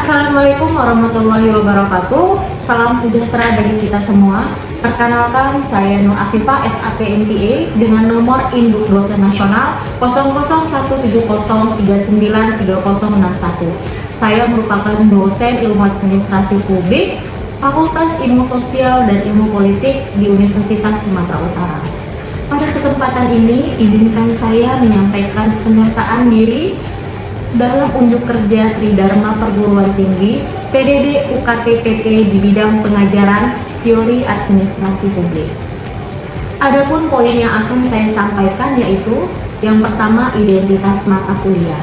Assalamualaikum warahmatullahi wabarakatuh. Salam sejahtera bagi kita semua. Perkenalkan, saya Nur Afifah, SAP MTA dengan nomor induk dosen nasional 001703936061. Saya merupakan dosen ilmu administrasi publik, Fakultas Ilmu Sosial dan Ilmu Politik di Universitas Sumatera Utara. Pada kesempatan ini, izinkan saya menyampaikan pernyataan diri dalam unjuk kerja Tridharma Perguruan Tinggi PDD UKT-PT di bidang pengajaran teori administrasi publik. Adapun poin yang akan saya sampaikan yaitu yang pertama, identitas mata kuliah.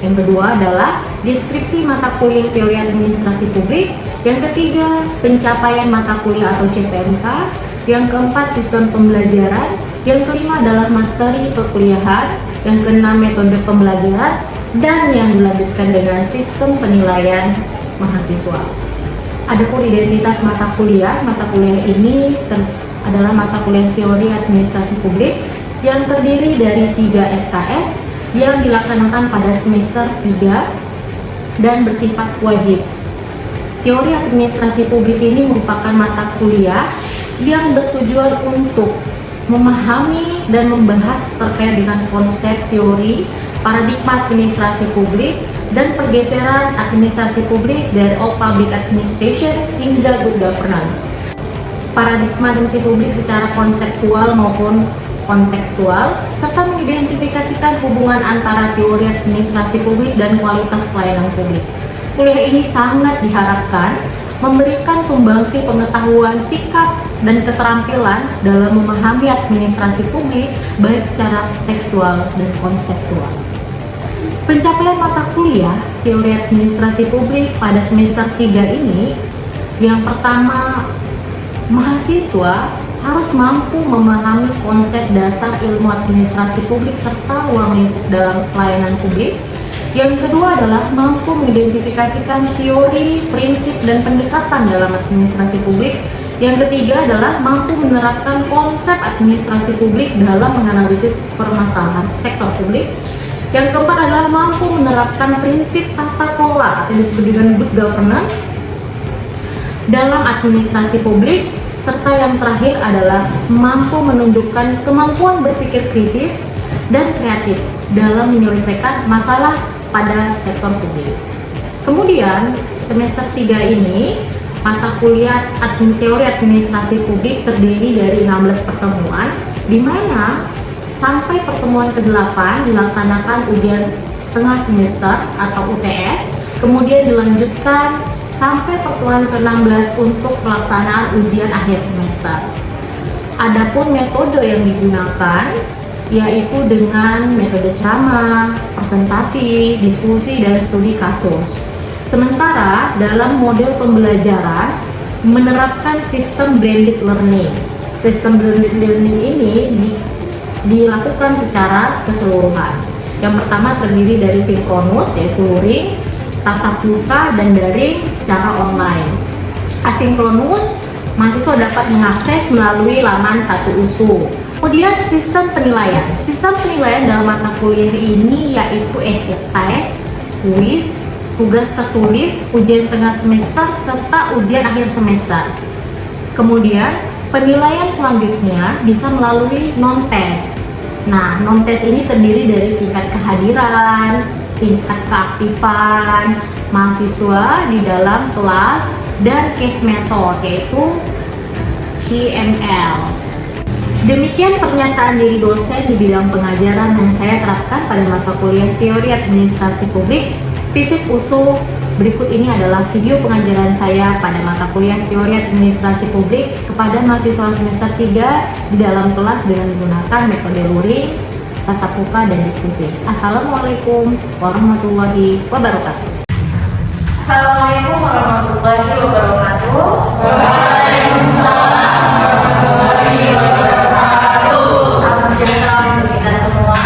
Yang kedua adalah deskripsi mata kuliah teori administrasi publik. Yang ketiga, pencapaian mata kuliah atau CPMK. Yang keempat, sistem pembelajaran. Yang kelima adalah materi perkuliahan. Yang keenam, metode pembelajaran. Dan yang dilanjutkan dengan sistem penilaian mahasiswa. Adapun identitas mata kuliah ini adalah mata kuliah teori administrasi publik yang terdiri dari 3 SKS yang dilaksanakan pada semester 3 dan bersifat wajib. Teori administrasi publik ini merupakan mata kuliah yang bertujuan untuk memahami dan membahas terkait dengan konsep teori, paradigma administrasi publik, dan pergeseran administrasi publik dari old public administration hingga good governance. Paradigma administrasi publik secara konseptual maupun kontekstual, serta mengidentifikasikan hubungan antara teori administrasi publik dan kualitas pelayanan publik. Kuliah ini sangat diharapkan memberikan sumbangsi pengetahuan, sikap, dan keterampilan dalam memahami administrasi publik baik secara tekstual dan konseptual. Pencapaian mata kuliah teori administrasi publik pada semester 3 ini, yang pertama, mahasiswa harus mampu memahami konsep dasar ilmu administrasi publik serta ruang lingkup dalam pelayanan publik. Yang kedua adalah mampu mengidentifikasikan teori, prinsip, dan pendekatan dalam administrasi publik. Yang ketiga adalah mampu menerapkan konsep administrasi publik dalam menganalisis permasalahan sektor publik. Yang keempat adalah mampu menerapkan prinsip tata kelola atau disebut dengan good governance dalam administrasi publik. Serta yang terakhir adalah mampu menunjukkan kemampuan berpikir kritis dan kreatif dalam menyelesaikan masalah pada sektor publik. Kemudian semester 3 ini mata kuliah teori administrasi publik terdiri dari 16 pertemuan, di mana sampai pertemuan ke-8 dilaksanakan ujian tengah semester atau UTS, kemudian dilanjutkan sampai pertemuan ke-16 untuk pelaksanaan ujian akhir semester. Adapun metode yang digunakan yaitu dengan metode ceramah, presentasi, diskusi, dan studi kasus. Sementara dalam model pembelajaran menerapkan sistem blended learning. Sistem blended learning ini dilakukan secara keseluruhan. Yang pertama terdiri dari sinkronus yaitu luring, tatap muka, dan daring secara online. Asinkronus, mahasiswa dapat mengakses melalui laman satu USU. Kemudian sistem penilaian. Sistem penilaian dalam mata kuliah ini yaitu essay test, kuis, tugas tertulis, ujian tengah semester, serta ujian akhir semester. Kemudian penilaian selanjutnya bisa melalui non-test. Nah, non-test ini terdiri dari tingkat kehadiran, tingkat keaktifan mahasiswa di dalam kelas, dan case method yaitu CML. Demikian pernyataan diri dosen di bidang pengajaran yang saya terapkan pada mata kuliah teori administrasi publik FISIP USU. Berikut ini adalah video pengajaran saya pada mata kuliah teori administrasi publik kepada mahasiswa semester 3 di dalam kelas dengan menggunakan metode luring, tatap muka, dan diskusi. Assalamualaikum warahmatullahi wabarakatuh. Assalamualaikum warahmatullahi wabarakatuh. Waalaikumsalam warahmatullahi wabarakatuh. Salam sejahtera untuk kita semua.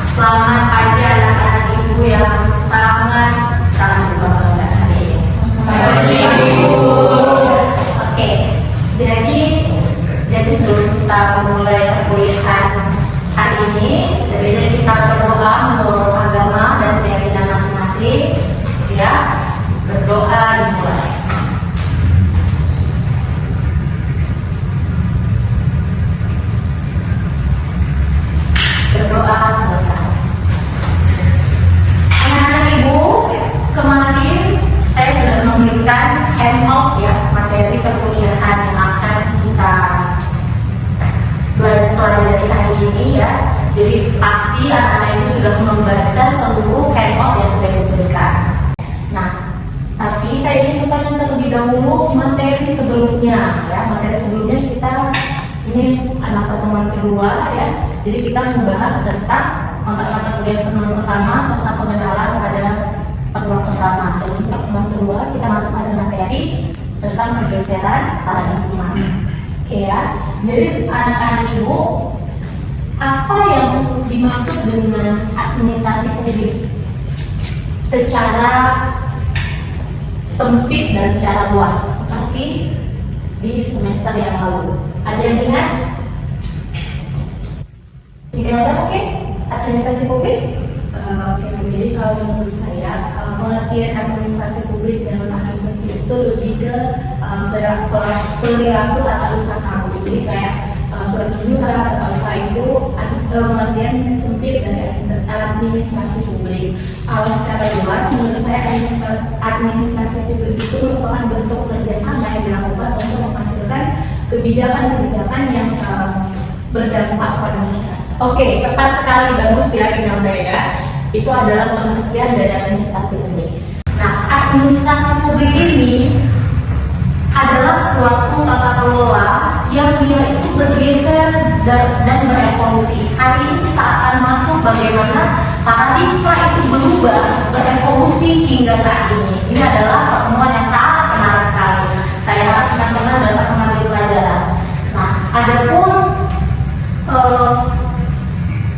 Selamat pagi anak-anak ibu yang sangat berbangga hari ini. Pagi Ibu. Oke, jadi sebelum kita memulai perkuliahan hari ini, tentunya kita berdoa menurut agama dan keyakinan masing-masing, ya, berdoa sudah membaca seluruh handout yang sudah diberikan. Nah, tapi saya ingin bertanya terlebih dahulu materi sebelumnya ya. Materi sebelumnya kita ini anak pertemuan kedua ya. Jadi kita membahas tentang mata kuliah pertemuan pertama serta pengenalan pada pertemuan pertama. Jadi pertemuan kedua kita masuk pada materi tentang pergeseran paradigma. Oke ya. Jadi anak-anak ibu, apa yang dimaksud dengan administrasi publik secara sempit dan secara luas seperti di semester yang lalu? Ada yang ingat? Ingat oke? Administrasi publik? Oke, jadi kalau menurut saya pengertian administrasi publik dan letakkan sempit itu lebih ke perilaku tata usaha kamu. Jadi kayak surat menyurat, tata usaha itu pengertian sempit dari administrasi publik. Kalau secara luas, menurut saya administrasi publik itu merupakan bentuk kerjasama yang dilakukan untuk menghasilkan kebijakan-kebijakan yang berdampak pada masyarakat. Oke, tepat sekali, bagus ya Imelda ya. Itu adalah pengertian dari administrasi publik. Nah, administrasi publik ini adalah suatu tata kelola yang dia itu bergeser dan berevolusi. Hari ini kita akan masuk bagaimana paradigma itu berubah, berevolusi hingga saat ini. Ini adalah pertemuan yang sangat menarik sekali. Saya harap teman-teman dapat mengambil pelajaran. Nah, adapun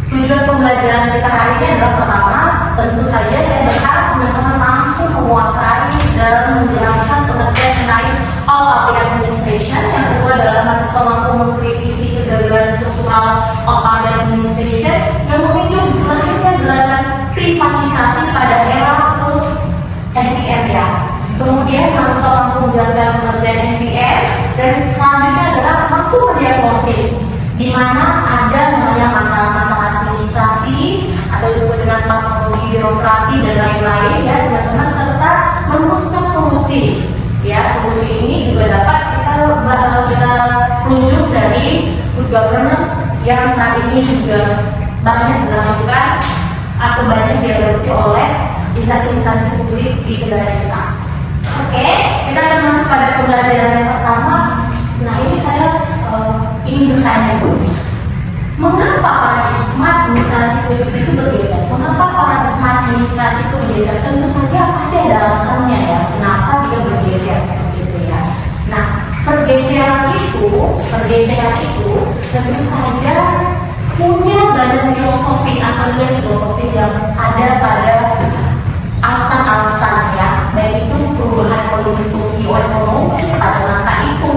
tujuan pembelajaran kita hari ini adalah pertama, tentu saja saya berharap teman-teman mampu menguasai dan menjelaskan pengertian mengenai all public administration. Yang kedua adalah mahasiswa mampu mengkritisi kegagalan struktural all public administration yang memicu lahirnya gerakan privatisasi pada era NPR ya. Kemudian mahasiswa mampu menjelaskan pengertian NPR dan selanjutnya adalah mampu mendiagnosis di mana ada namanya masalah-masalah administrasi atau disebut dengan patologi birokrasi dan lain-lain ya teman-teman, serta merumuskan solusi. Ya, solusi ini juga dapat kita rujuk dari good governance yang saat ini juga banyak dilakukan atau banyak diadopsi oleh instansi-instansi publik di negara kita. Oke, kita akan masuk pada pembelajaran yang pertama. Nah, ini saya ingin bertanya dulu, mengapa paradigma administrasi publik itu bergeser? Mengapa paradigma administrasi itu bergeser? Tentu saja pasti ada alasannya ya, kenapa dia bergeser seperti itu ya. Nah, pergeseran itu tentu saja punya banyak filosofis atau nilai filosofis yang ada pada alasan-alasan ya, baik itu perubahan kondisi sosioekonomi pada masa itu,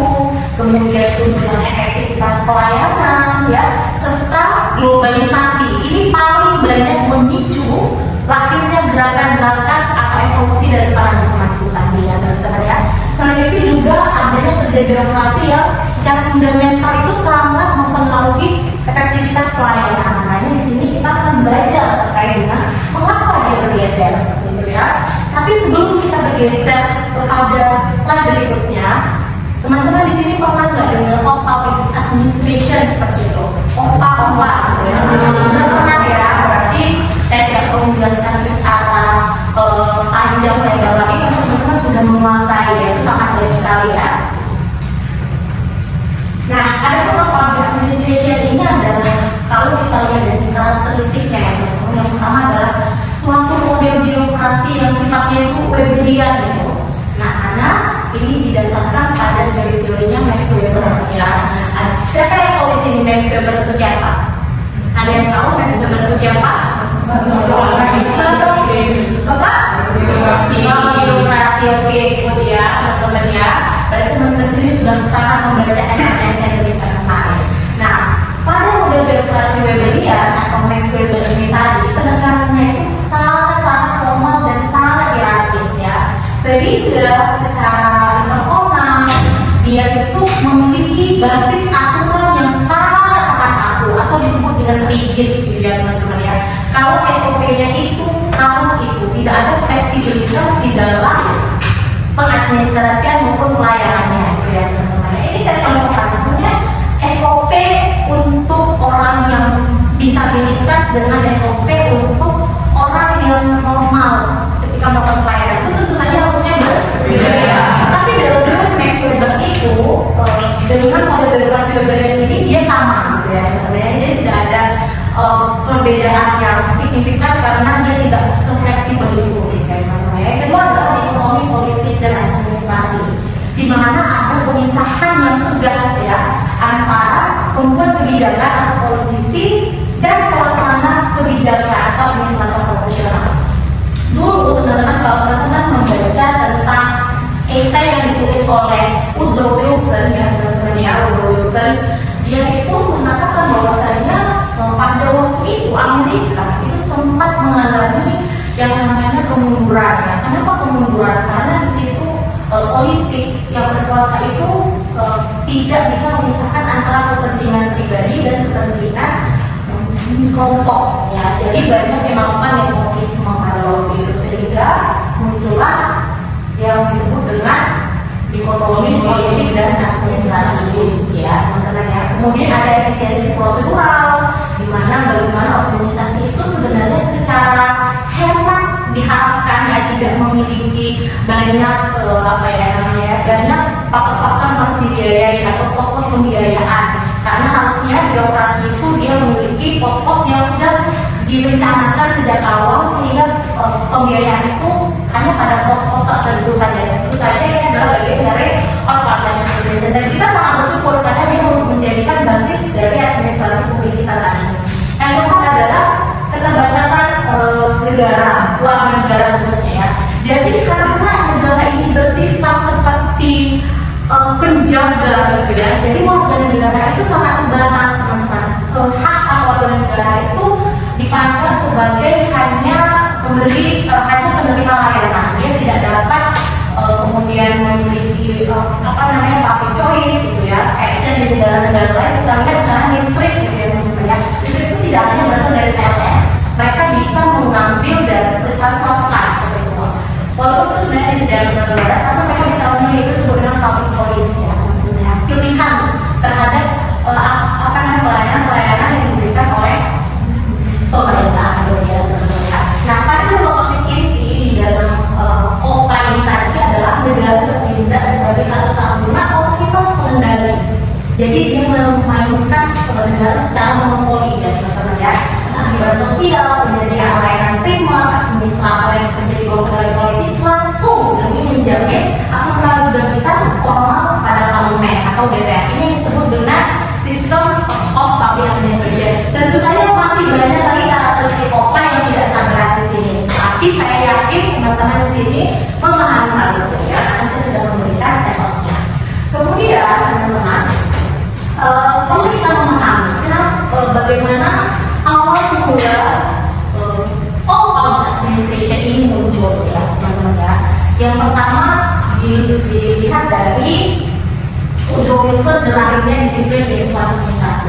kemudian tuntutan efektivitas pelayanan ya, serta globalisasi. Ini paling banyak memicu lahirnya gerakan-gerakan atau evolusi dari paradigma itu tadi ya teman-teman ya. Selain itu juga adanya kerja birokrasi yang secara fundamental itu sangat mempengaruhi efektivitas pelayanan. Makanya di sini kita akan belajar terkait dengan mengapa dia bergeser seperti itu ya. Tapi sebelum kita bergeser kepada slide berikutnya, teman-teman di sini pernah nggak dengar public administration seperti itu? OPA gitu ya. Sudah pernah ya, berarti saya tidak perlu menjelaskan secara panjang lebar lagi karena teman-teman sudah menguasai ya, itu sangat baik sekali ya. Nah, ada public administration ini adalah kalau kita lihat dari karakteristiknya ya, yang pertama adalah suatu model birokrasi yang sifatnya itu Weberian gitu. Nah, karena ini didasarkan pada teori-teorinya Max Weber ya. Siapa yang tahu di sini Max Weber itu siapa? Ada yang tahu Max Weber itu siapa? Bapak? Birokrasi, oke, ya teman-teman ya. Berarti teman-teman di sini sudah sangat membaca yang saya berikan kemarin. Nah, pada model birokrasi Weberian atau Max Weber ini tadi, penekanannya itu sangat-sangat formal dan sangat hierarkis ya. Sehingga secara personal dia itu memiliki basis aturan yang sangat-sangat kaku atau disebut dengan rigid gitu ya teman-teman ya. Kalau SOP-nya itu harus itu, tidak ada fleksibilitas di dalam pengadministrasian maupun pelayanannya gitu ya teman-teman. Ini saya contohkan misalnya SOP untuk orang yang disabilitas dengan SOP untuk perbedaan yang signifikan karena dia tidak sefleksibel itu. Yang kedua adalah ekonomi, politik, dan administrasi, di mana ada pemisahan yang tegas ya antara pembuat kebijakan atau politisi dan pelaksana kebijakan atau administrator profesional. Dulu teman-teman kalau teman-teman membaca tentang esai yang ditulis oleh Woodrow Wilson ya teman-teman ya, Woodrow Wilson, dia itu mengatakan bahwasanya pada waktu itu Amerika itu sempat mengalami yang namanya kemunduran ya. Kenapa kemunduran? Karena di situ politik yang berkuasa itu tidak bisa memisahkan antara kepentingan pribadi dan kepentingan kelompok ya. Jadi banyak yang melakukan nepotisme pada waktu itu sehingga muncullah yang disebut dengan dikotomi politik dan administrasi ya teman-teman ya. Kemudian ada efisiensi prosedural, di mana bagaimana organisasi itu sebenarnya secara hemat diharapkan ya tidak memiliki banyak banyak faktor-faktor yang harus dibiayai atau pos-pos pembiayaan, karena harusnya birokrasi itu dia memiliki pos-pos yang sudah direncanakan sejak awal sehingga pembiayaan itu hanya pada pos-pos tertentu saja. Tentu saja ini adalah bagian dari organisasi dan kita sangat bersyukur karena dia menjadikan basis dari administrasi publik kita saat ini. Yang keempat adalah keterbatasan negara, warga negara khususnya ya. Jadi karena negara ini bersifat seperti penjaga gitu ya, jadi warga negara itu sangat terbatas teman-teman. Hak warga negara itu dipandang sebagai hanya penerima layanan, dia tidak dapat kemudian memiliki public choice gitu ya. Action di negara-negara lain kita lihat misalnya listrik gitu ya teman-teman ya. Listrik itu tidak hanya berasal dari PLN, mereka bisa mengambil dari perusahaan swasta seperti itu. Walaupun itu sebenarnya disediakan negara, tapi mereka bisa memilih itu disebut dengan public choice ya, pilihan terhadap pelayanan-pelayanan yang diberikan oleh pemerintah. Nah, pada filosofis ini di dalam OPA ini tadi adalah negara bertindak sebagai satu-satunya otoritas pengendali. Jadi dia memainkan negara secara monopoli ya teman-teman ya. Akibat sosial, penyediaan layanan primer, administrator yang menjadi pengendali politik langsung demi menjamin akuntabilitas formal pada parlemen atau DPR. Ini disebut dengan sistem of public administration. Tentu saja masih banyak lagi karakteristik OPA yang tidak standar di sini. Tapi saya yakin teman-teman di sini memahami hal itu ya, karena saya sudah memberikan teorinya. Kemudian teman-teman perlu kita memahami bagaimana awal mula all administration ini muncul ya teman-teman ya. Yang pertama dilihat dari Woodrow Wilson lahirnya disiplin di administrasi.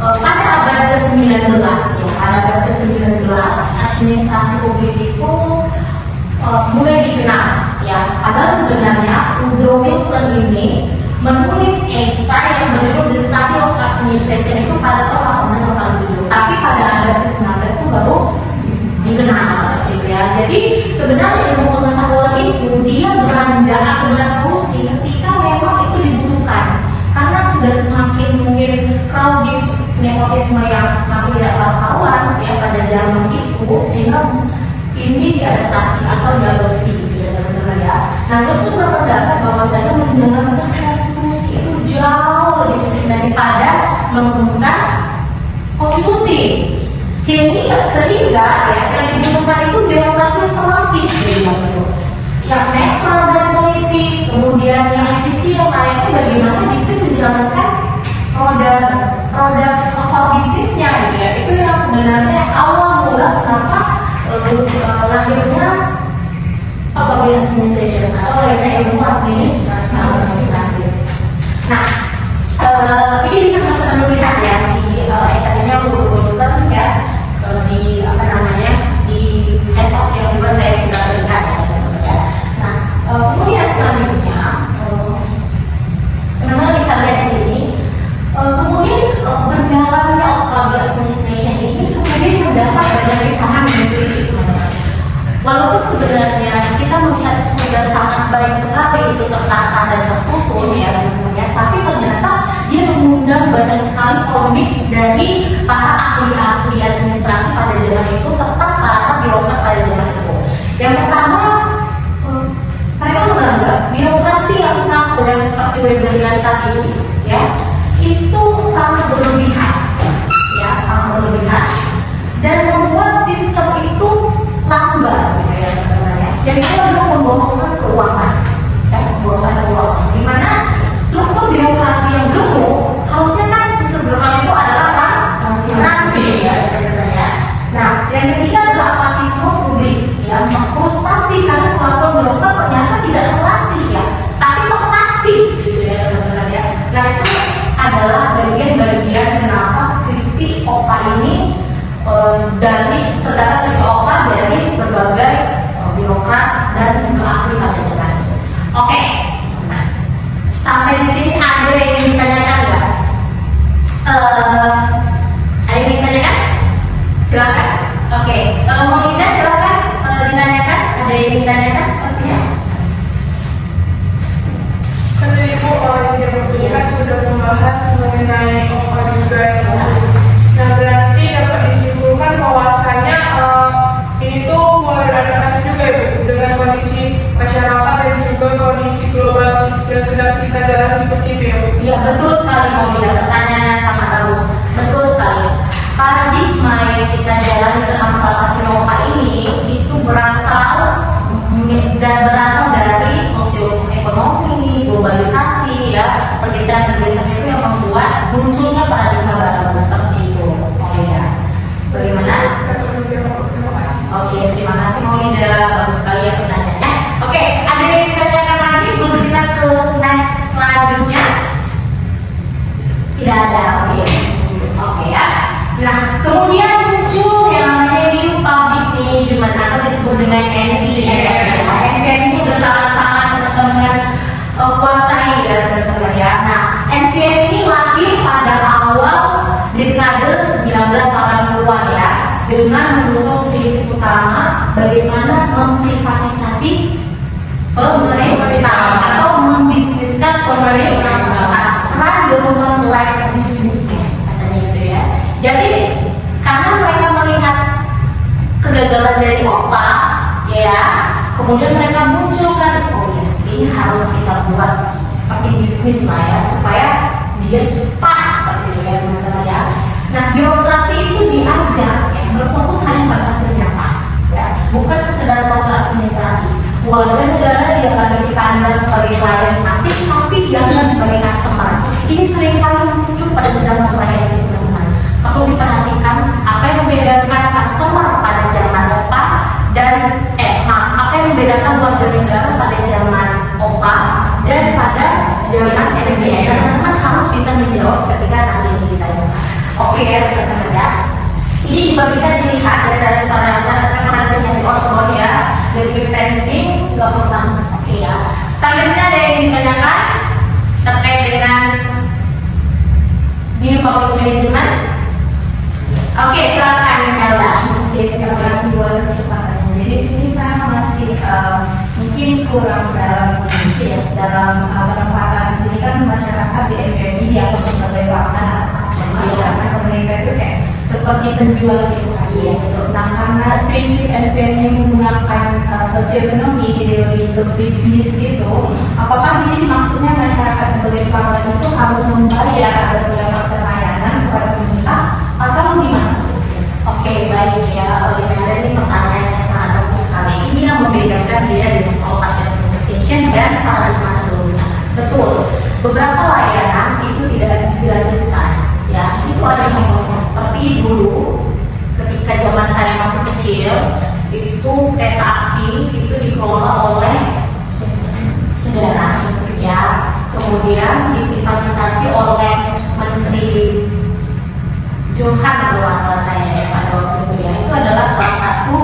Pada abad ke-19 ya, pada abad ke-19 administrasi publik itu mulai dikenal ya. Padahal sebenarnya Woodrow Wilson ini menulis esai yang berjudul The Study of Administration itu pada tahun 1887. Tapi pada abad ke-19 itu baru dikenal seperti itu ya. Jadi sebenarnya ilmu pengetahuan itu dia beranjak atau berevolusi ketika memang itu dibutuhkan, karena sudah semakin mungkin crowded nepotisme yang semakin tidak karuan ya pada zaman itu, sehingga ini diadaptasi atau diadopsi gitu ya teman-teman ya. Nah terus itu berpendapat bahwa saya menjalankan konstitusi itu jauh lebih sulit daripada merumuskan konstitusi. Sehingga ya yang dibutuhkan itu birokrasi yang terlatih yang netral dan politik, kemudian yang efisien, itu bagaimana bisnis menjalankan produk bisnisnya gitu ya. Itu yang sebenarnya awal mula kenapa lahirnya public administration atau lahirnya ilmu administrasi. Nah, ini bisa teman-teman lihat ya di esainya Woodrow Wilson ya, di di handout yang juga saya sudah berikan ya. Nah, kemudian selanjutnya teman-teman bisa lihat di sini. Kemudian berjalannya public administration ini kemudian mendapat banyak kecaman dan kritik. Walaupun sebenarnya kita melihat sudah sangat baik sekali itu tertata dan tersusun ya, tapi ternyata dia mengundang mengundang banyak sekali polemik dari para ahli-ahli administrasi pada zaman itu serta para birokrat pada zaman itu. Yang pertama, mereka menganggap birokrasi yang kaku dan seperti Weberian tadi ya itu sangat berlebihan, ya sangat berlebihan dan membuat sistem itu lambat, gitu ya teman-teman ya. Yang itu adalah pemborosan keuangan, ya pemborosan keuangan. Di mana struktur birokrasi yang gemuk, harusnya kan sistem birokrasi itu adalah rapi, ya teman-teman ya. Nah, yang ketiga adalah apatisme publik, ya frustasi karena kelakuan birokrat ternyata tidak terlatih ya, tapi terlatih, gitu ya teman-teman ya. Nah itu adalah bagian-bagian kenapa kritik OPA ini dari terdapat kritik OPA dari berbagai birokrat dan juga ahli pada zaman. Oke, nah, sampai di sini ada yang ingin ditanyakan nggak? Ada yang ingin ditanyakan? Silakan. Oke, Mau Ida silakan ditanyakan. Ada yang ingin ditanyakan sepertinya? Karena Ibu kan sudah membahas mengenai OPA juga ya. Nah berarti dapat disimpulkan bahwasanya ini tuh mulai beradaptasi juga Ibu dengan kondisi masyarakat dan juga kondisi global yang sedang kita jalani seperti itu ya Bu. Iya betul sekali Mau Ida, pertanyaannya sangat bagus. Betul sekali. Paradigma yang kita jalani dalam salah satu OPA ini itu berasal dari sosioekonomi, globalisasi, ya pergeseran-pergeseran itu yang membuat munculnya paradigma baru seperti itu. Maulida, bagaimana? Oke, terima kasih Maulida, bagus sekali ya pertanyaannya. Oke, ada yang ditanyakan lagi sebelum kita ke next selanjutnya? Tidak ada, oke ya. Nah, kemudian muncul yang namanya New Public Management atau disebut dengan NPM. NPM itu sudah sangat-sangat dengan kuasai ya teman-teman ya. Nah, NPM ini lahir pada awal dekade 1980-an ya, dengan mengusung visi utama bagaimana memprivatisasi pemerintahan atau membisniskan pemerintahan, run government like business katanya gitu ya. Jadi karena mereka melihat kegagalan dari OPA ya, kemudian mereka munculkan ini harus kita buat seperti bisnis lah ya, supaya dia cepat seperti itu ya teman-teman ya. Nah birokrasi itu diajak ya, berfokus hanya pada hasil nyata ya, bukan sekedar proses administrasi. Warga negara yang lagi dipandang sebagai klien asing, tapi jangan sebagai customer. Ini seringkali muncul pada sedang komprehensi teman-teman. Perlu diperhatikan apa yang membedakan customer pada zaman OPA dan apa yang membedakan warga negara pada zaman OPA dan pada zaman NPM. Teman-teman harus bisa menjawab ketika nanti ini ditanya. Oke ya teman-teman ya. Ini juga bisa dilihat dari referensinya si Osborne ya, dari branding government. Oke ya. Sampai sini ada yang ditanyakan terkait dengan New Public Management? Oke, silakan Melda. Terima kasih buat kesempatannya. Jadi di sini saya masih mungkin kurang dalam penempatan di sini kan masyarakat di NPM ini dianggap sebagai pelanggan karena pemerintah itu kayak seperti penjual gitu tadi ya. Nah karena prinsip NPM ini menggunakan sosioekonomi ideologi ke bisnis gitu, apakah di sini maksudnya masyarakat sebagai pelanggan itu harus membayar agar mendapatkan layanan kepada pemerintah atau gimana? Oke, baik ya, Olivia, ini pertanyaan yang sangat bagus sekali. Ini yang membedakan dia dengan Open Administration dan paradigma sebelumnya. Betul, beberapa layanan itu tidak digratiskan. Ya, itu ada contohnya. Seperti dulu, ketika zaman saya masih kecil, itu kereta api itu dikelola oleh negara, ya. Kemudian diprivatisasi oleh Menteri Johan kalau masalah saya ya, pada waktu itu ya. Itu adalah salah satu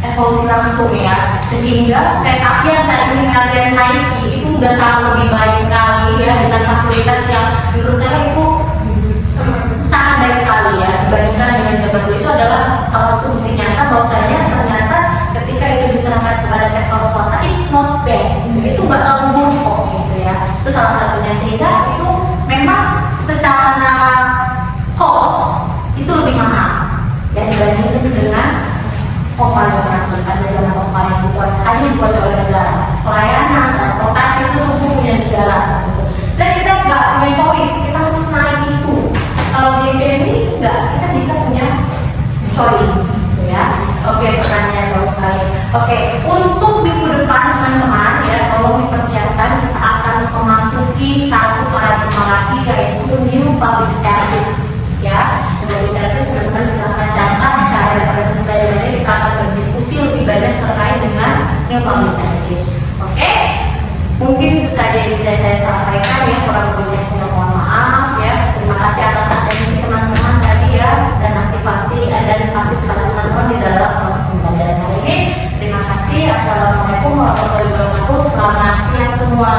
evolusi langsung ya, sehingga kereta api yang saat ini kalian naiki itu udah sangat lebih baik sekali ya, dengan fasilitas yang menurut saya itu sangat baik sekali ya dibandingkan dengan zaman dulu. Itu adalah salah satu bukti nyata bahwasanya ternyata ketika itu diserahkan kepada sektor swasta it's not bad, itu nggak terlalu buruk kok gitu ya. Itu salah satunya, sehingga choice, gitu ya. Oke, pertanyaan bagus sekali. Oke, untuk minggu depan teman-teman ya, tolong dipersiapkan, kita akan memasuki satu paradigma lagi, yaitu new public service. Ya, public service teman-teman silahkan catat cara referensi belajarnya, kita akan berdiskusi lebih banyak terkait dengan new public service. Oke, mungkin itu saja yang bisa saya sampaikan ya, kurang lebihnya saya mohon maaf ya. Terima kasih atas atensi teman-teman tadi ya, dan aktivasi dan partisipasi teman-teman di dalam proses pembelajaran hari ini. Terima kasih. Assalamualaikum warahmatullahi wabarakatuh. Selamat siang semua.